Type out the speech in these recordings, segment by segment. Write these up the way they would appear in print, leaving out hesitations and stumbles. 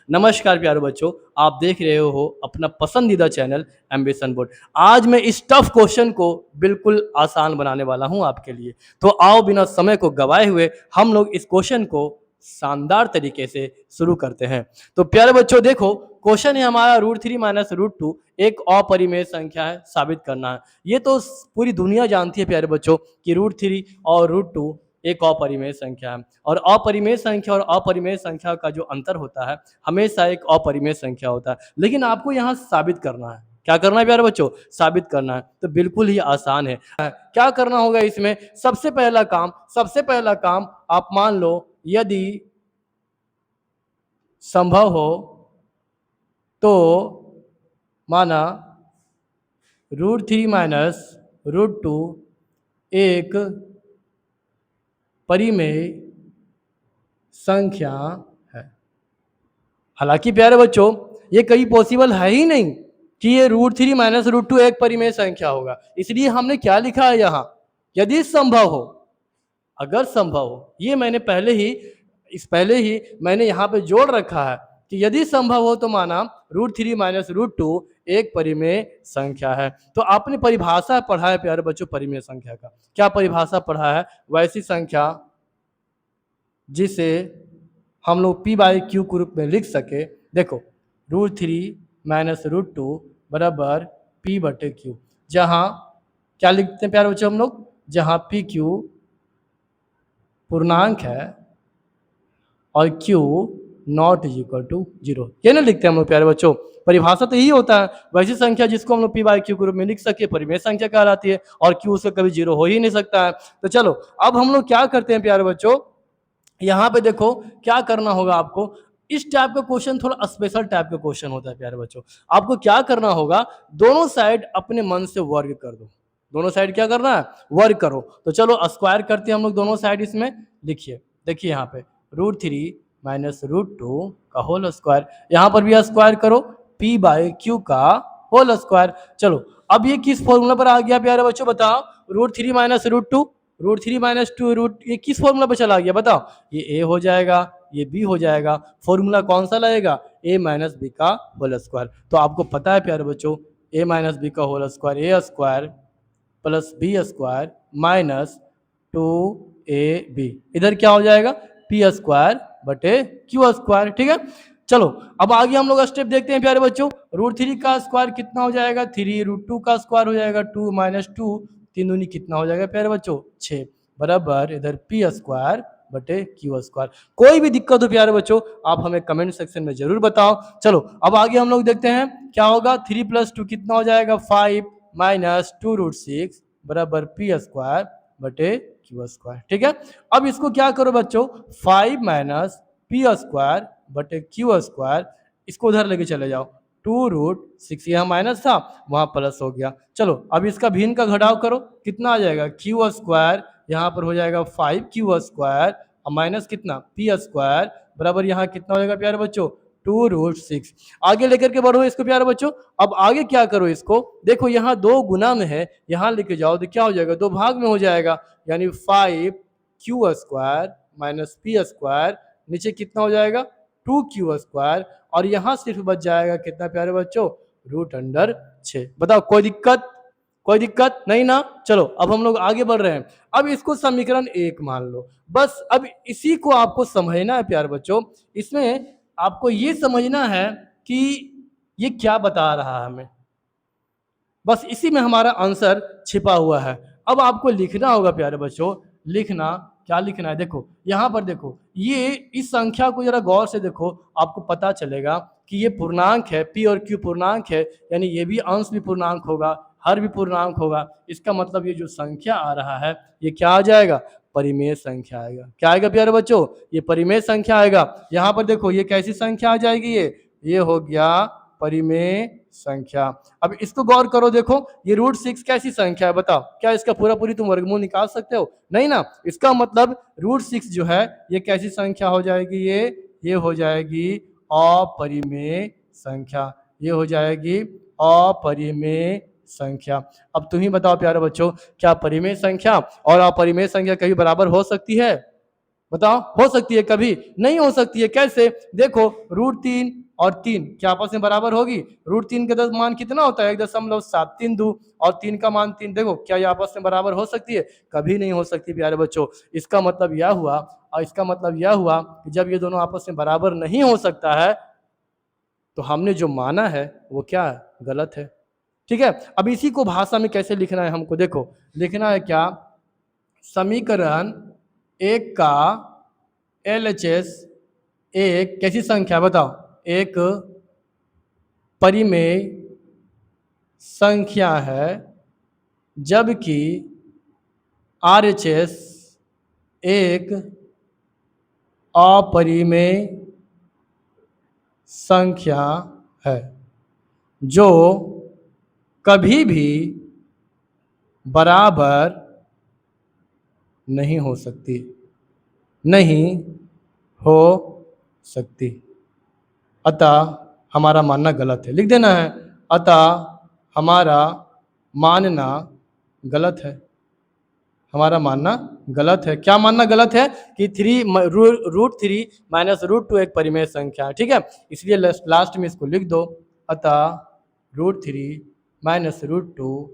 नमस्कार प्यारे बच्चों, आप देख रहे हो अपना पसंदीदा चैनल एम्बिशन बोर्ड। आज मैं इस टफ क्वेश्चन को बिल्कुल आसान बनाने वाला हूं आपके लिए। तो आओ बिना समय को गवाए हुए हम लोग इस क्वेश्चन को शानदार तरीके से शुरू करते हैं। तो प्यारे बच्चों देखो, क्वेश्चन है हमारा √3 माइनस √2 एक अपरिमेय संख्या है, साबित करना है। ये तो पूरी दुनिया जानती है प्यारे बच्चों कि √3 और √2 एक अपरिमेय संख्या है। और अपरिमेय संख्या और अपरिमेय संख्या का जो अंतर होता है, हमेशा एक अपरिमेय संख्या होता है। लेकिन आपको यहाँ साबित करना है। क्या करना है प्यारे बच्चों? साबित करना है। तो बिल्कुल ही आसान है। क्या करना होगा इसमें? सबसे पहला काम आप मान लो, यदि संभव हो तो माना √3 माइनस √2 एक परिमेय संख्या है। हालांकि प्यारे बच्चों, ये कहीं पॉसिबल है ही नहीं कि ये √3 माइनस √2 एक परिमेय संख्या होगा। इसलिए हमने क्या लिखा है यहाँ? यदि संभव हो, अगर संभव हो। ये मैंने पहले ही मैंने यहाँ पे जोड़ रखा है कि यदि संभव हो तो माना √3 माइनस √2 एक परिमेय संख्या है। तो आपने परिभाषा पढ़ा है प्यारे बच्चों परिमेय संख्या का। क्या परिभाषा पढ़ा है? वैसी संख्या जिसे हम लोग p/q के रूप में लिख सके। देखो, √3 माइनस √2 बराबर p/q। जहाँ क्या लिखते हैं प्यारे बच्चों हम लोग? जहाँ pq पूर्णांक है और q not is equal to 0। ये ना लिखते हैं हम लोग प्यारे बच्चों। परिभाषा तो यही होता है, वैसी संख्या जिसको हम लोग p/q के रूप में लिख सके परिमेय संख्या कहलाती है, और q उसका कभी 0 हो ही नहीं सकता है। तो चलो अब हम लोग क्या करते हैं प्यारे बच्चों, यहाँ पे देखो क्या करना होगा आपको। इस टाइप का क्वेश्चन थोड़ा स्पेशल टाइप का क्वेश्चन होता है प्यारे बच्चों। आपको क्या करना होगा, दोनों साइड अपने मन से वर्ग कर दो। दोनों साइड क्या करना है? वर्ग करो। तो चलो स्क्वायर करते हैं हम लोग दोनों साइड। इसमें लिखिए, देखिए यहाँ पे √3 माइनस √2 का होल स्क्वायर, यहाँ पर भी स्क्वायर करो p/q का होल स्क्वायर। चलो अब ये किस फॉर्मूला पर आ गया प्यारे बच्चों? बताओ, √3 माइनस √2 √3 माइनस 2 ये किस फॉर्मूला पर चला गया? बताओ। ये ए हो जाएगा, ये बी हो जाएगा। फॉर्मूला कौन सा लगेगा? a माइनस बी का होल स्क्वायर। तो आपको पता है प्यारे बच्चों, a माइनस बी का whole square a square plus b square minus 2ab, इधर क्या हो जाएगा? p स्क्वायर बटे q स्क्वायर। ठीक है, चलो अब आगे हम लोग स्टेप देखते हैं प्यारे बच्चों। √3 का स्क्वायर कितना हो जाएगा? 3। √2 का स्क्वायर हो जाएगा 2 माइनस 2, 3 दूनी कितना हो जाएगा प्यारे बच्चों? 6 बराबर इधर p स्क्वायर बटे q स्क्वायर। कोई भी दिक्कत हो प्यारे बच्चों आप हमें कमेंट सेक्शन में जरूर बताओ। चलो अब आगे हम लोग देखते हैं क्या होगा। 3 प्लस 2 कितना हो जाएगा? 5 माइनस 2√6 बराबर p स्क्वायर बटे q स्क्वायर। ठीक है, अब इसको क्या करो बच्चों, 5 माइनस p स्क्वायर बटे q स्क्वायर, इसको उधर लेके चले जाओ। 2√6 यहाँ माइनस था, वहां प्लस हो गया। चलो अब इसका भिन्न का घटाव करो, कितना आ जाएगा? q स्क्वायर यहाँ पर हो जाएगा 5q स्क्वायर और माइनस कितना? p स्क्वायर बराबर यहाँ कितना हो जाएगा प्यारे बच्चों? 2√6। आगे लेकर के बढ़ो इसको प्यारे बच्चों। अब आगे क्या करो इसको, देखो यहाँ 2 गुना में है, यहाँ लेके जाओ तो क्या हो जाएगा? 2 भाग में हो जाएगा, यानी 5q square minus p square, नीचे कितना हो जाएगा? 2q स्क्वायर, और यहाँ सिर्फ बच जाएगा कितना प्यारे बच्चों? √6। बताओ कोई दिक्कत? कोई दिक्कत नहीं ना? चलो अब हम लोग आगे बढ़ रहे हैं। अब इसको समीकरण 1 मान लो। बस अब इसी को आपको समझना है प्यारे बच्चों। इसमें आपको ये समझना है कि ये क्या बता रहा है हमें, बस इसी में हमारा आंसर छिपा हुआ है। अब आपको लिखना होगा प्यारे बच्चों, लिखना क्या लिखना है? देखो यहाँ पर देखो, ये इस संख्या को जरा गौर से देखो, आपको पता चलेगा कि ये पूर्णांक है, p और q पूर्णांक है, यानी ये भी अंश भी पूर्णांक होगा, हर भी पूर्णांक होगा। इसका मतलब ये जो संख्या आ रहा है ये क्या आ जाएगा? परिमेय संख्या आएगा। क्या आएगा प्यारे बच्चों? ये परिमेय संख्या आएगा। यहाँ पर देखो ये कैसी संख्या आ जाएगी? ये हो गया परिमेय संख्या। अब इसको गौर करो, देखो ये √6 कैसी संख्या है? बताओ, क्या इसका पूरा पूरी तुम वर्गमूल निकाल सकते हो? नहीं ना। इसका मतलब √6 जो है ये कैसी संख्या हो जाएगी? ये हो जाएगी अपरिमेय संख्या। ये हो जाएगी अपरिमेय संख्या। अब तुम ही बताओ प्यारे बच्चों, क्या परिमेय संख्या और अपरिमेय संख्या कभी बराबर हो सकती है? बताओ, हो सकती है? कभी नहीं हो सकती है। कैसे? देखो, √3 और 3 क्या आपस में बराबर होगी? √3 का मान कितना होता है? 1.73 और 3 का मान 3। देखो, क्या ये आपस में बराबर हो सकती है? कभी नहीं हो सकती प्यारे बच्चों। इसका मतलब यह हुआ, और इसका मतलब यह हुआ कि जब ये दोनों आपस में बराबर नहीं हो सकता है, तो हमने जो माना है वो क्या है? गलत है। ठीक है? अब इसी को भाषा में कैसे लिखना है हमको? देखो, लिखना है क्या? समीकरण 1 का LHS एक कैसी संख्या? बताओ, एक परिमेय संख्या है, जबकि RHS एक अपरिमेय संख्या है, जो कभी भी बराबर नहीं हो सकती, नहीं हो सकती। अतः हमारा मानना गलत है। लिख देना है, अतः हमारा मानना गलत है। हमारा मानना गलत है। क्या मानना गलत है? कि √3 माइनस √2 एक परिमेय संख्या है। ठीक है, इसलिए लास्ट में इसको लिख दो, अतः √3 माइनस √2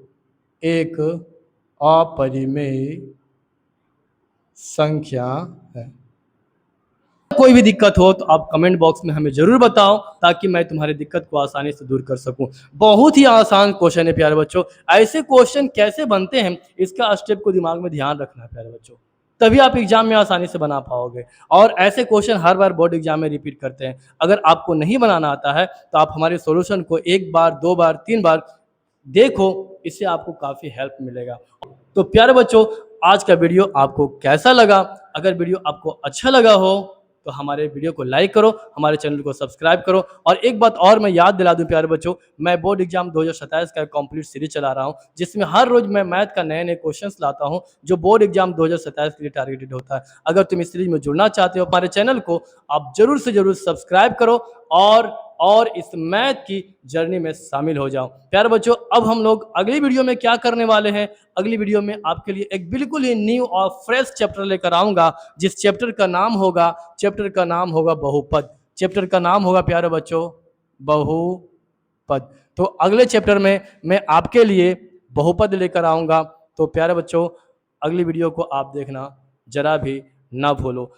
एक अपरिमेय संख्या है। कोई भी दिक्कत हो तो आप कमेंट बॉक्स में हमें जरूर बताओ, ताकि मैं तुम्हारी दिक्कत को आसानी से दूर कर सकूं। बहुत ही आसान क्वेश्चन है प्यारे बच्चों। ऐसे क्वेश्चन कैसे बनते हैं, इसका स्टेप को दिमाग में ध्यान रखना है प्यारे बच्चों, तभी आप एग्जाम में आसानी से बना पाओगे। और ऐसे क्वेश्चन हर बार बोर्ड एग्जाम में रिपीट करते हैं। अगर आपको नहीं बनाना आता है तो आप हमारे सॉल्यूशन को 1 बार, 2 बार, 3 बार देखो, इससे आपको काफ़ी हेल्प मिलेगा। तो प्यारे बच्चों, आज का वीडियो आपको कैसा लगा? अगर वीडियो आपको अच्छा लगा हो तो हमारे वीडियो को लाइक करो, हमारे चैनल को सब्सक्राइब करो। और एक बात और मैं याद दिला दूं प्यारे बच्चों, मैं बोर्ड एग्जाम 2027 का कंप्लीट सीरीज चला रहा हूं, जिसमें हर रोज मैं मैथ का नए नए क्वेश्चंस लाता हूं, जो बोर्ड एग्जाम 2027 के लिए टारगेटेड होता है। अगर तुम इस सीरीज में जुड़ना चाहते हो, हमारे चैनल को आप जरूर से जरूर सब्सक्राइब करो और इस मैथ की जर्नी में शामिल हो जाओ। प्यारे बच्चों, अब हम लोग अगली वीडियो में क्या करने वाले हैं? अगली वीडियो में आपके लिए एक बिल्कुल ही न्यू और फ्रेश चैप्टर लेकर आऊंगा, जिस चैप्टर का नाम होगा बहुपद। चैप्टर का नाम होगा प्यारे बच्चों बहुपद। तो अगले चैप्टर में मैं आपके लिए बहुपद लेकर आऊंगा। तो प्यारे बच्चों, अगली वीडियो को आप देखना जरा भी ना भूलो।